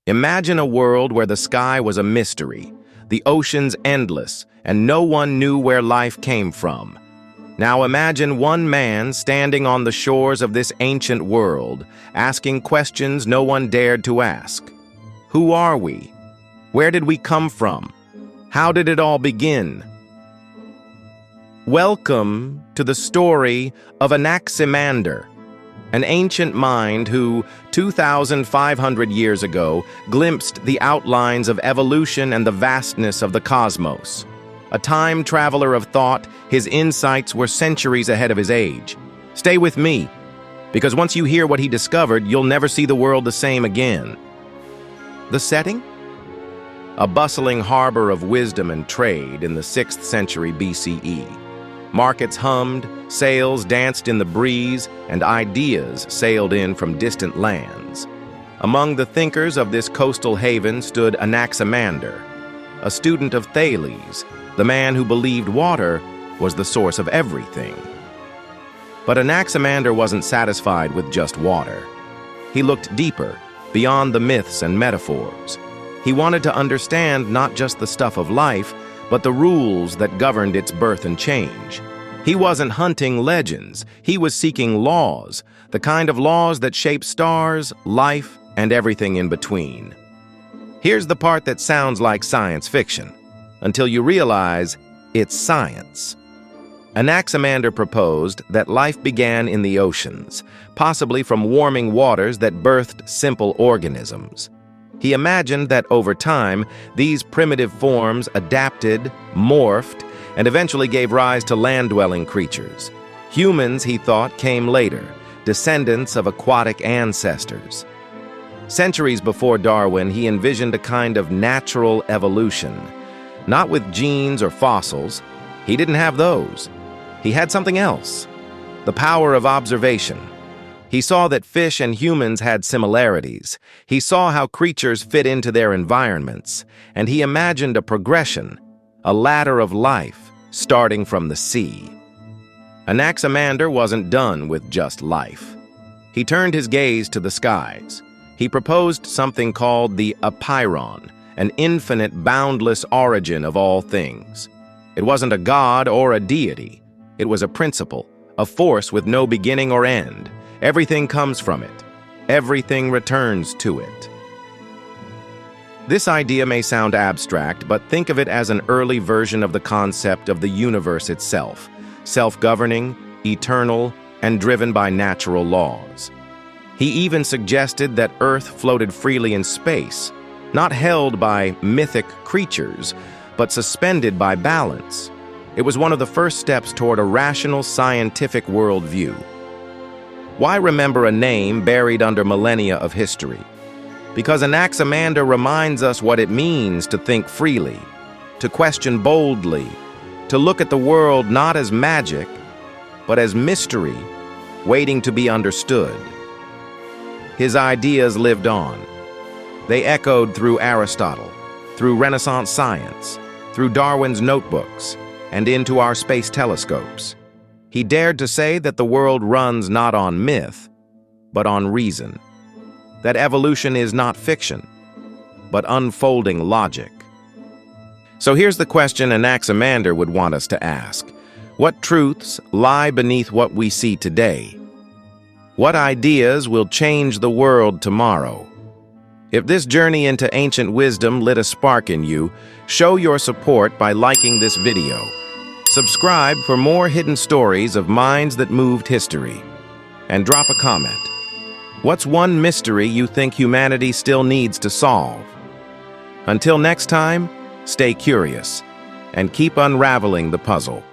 Imagine a world where the sky was a mystery, the oceans endless, and no one knew where life came from. Now imagine one man standing on the shores of this ancient world, asking questions no one dared to ask. Who are we? Where did we come from? How did it all begin? Welcome to the story of Anaximander, an ancient mind who, 2,500 years ago, glimpsed the outlines of evolution and the vastness of the cosmos. A time traveler of thought, his insights were centuries ahead of his age. Stay with me, because once you hear what he discovered, you'll never see the world the same again. The setting? A bustling harbor of wisdom and trade in the 6th century BCE. Markets hummed, sails danced in the breeze, and ideas sailed in from distant lands. Among the thinkers of this coastal haven stood Anaximander, a student of Thales, the man who believed water was the source of everything. But Anaximander wasn't satisfied with just water. He looked deeper, beyond the myths and metaphors. He wanted to understand not just the stuff of life, but the rules that governed its birth and change. He wasn't hunting legends, he was seeking laws, the kind of laws that shape stars, life, and everything in between. Here's the part that sounds like science fiction, until you realize it's science. Anaximander proposed that life began in the oceans, possibly from warming waters that birthed simple organisms. He imagined that over time, these primitive forms adapted, morphed, and eventually gave rise to land-dwelling creatures. Humans, he thought, came later, descendants of aquatic ancestors. Centuries before Darwin, he envisioned a kind of natural evolution. Not with genes or fossils. He didn't have those. He had something else. The power of observation. He saw that fish and humans had similarities. He saw how creatures fit into their environments, and he imagined a progression, a ladder of life, starting from the sea. Anaximander wasn't done with just life. He turned his gaze to the skies. He proposed something called the Apeiron, an infinite, boundless origin of all things. It wasn't a god or a deity. It was a principle, a force with no beginning or end. Everything comes from it. Everything returns to it. This idea may sound abstract, but think of it as an early version of the concept of the universe itself, self-governing, eternal, and driven by natural laws. He even suggested that Earth floated freely in space, not held by mythic creatures, but suspended by balance. It was one of the first steps toward a rational scientific worldview. Why remember a name buried under millennia of history? Because Anaximander reminds us what it means to think freely, to question boldly, to look at the world not as magic, but as mystery, waiting to be understood. His ideas lived on. They echoed through Aristotle, through Renaissance science, through Darwin's notebooks, and into our space telescopes. He dared to say that the world runs not on myth, but on reason. That evolution is not fiction, but unfolding logic. So here's the question Anaximander would want us to ask. What truths lie beneath what we see today? What ideas will change the world tomorrow? If this journey into ancient wisdom lit a spark in you, show your support by liking this video. Subscribe for more hidden stories of minds that moved history. And drop a comment. What's one mystery you think humanity still needs to solve? Until next time, stay curious and keep unraveling the puzzle.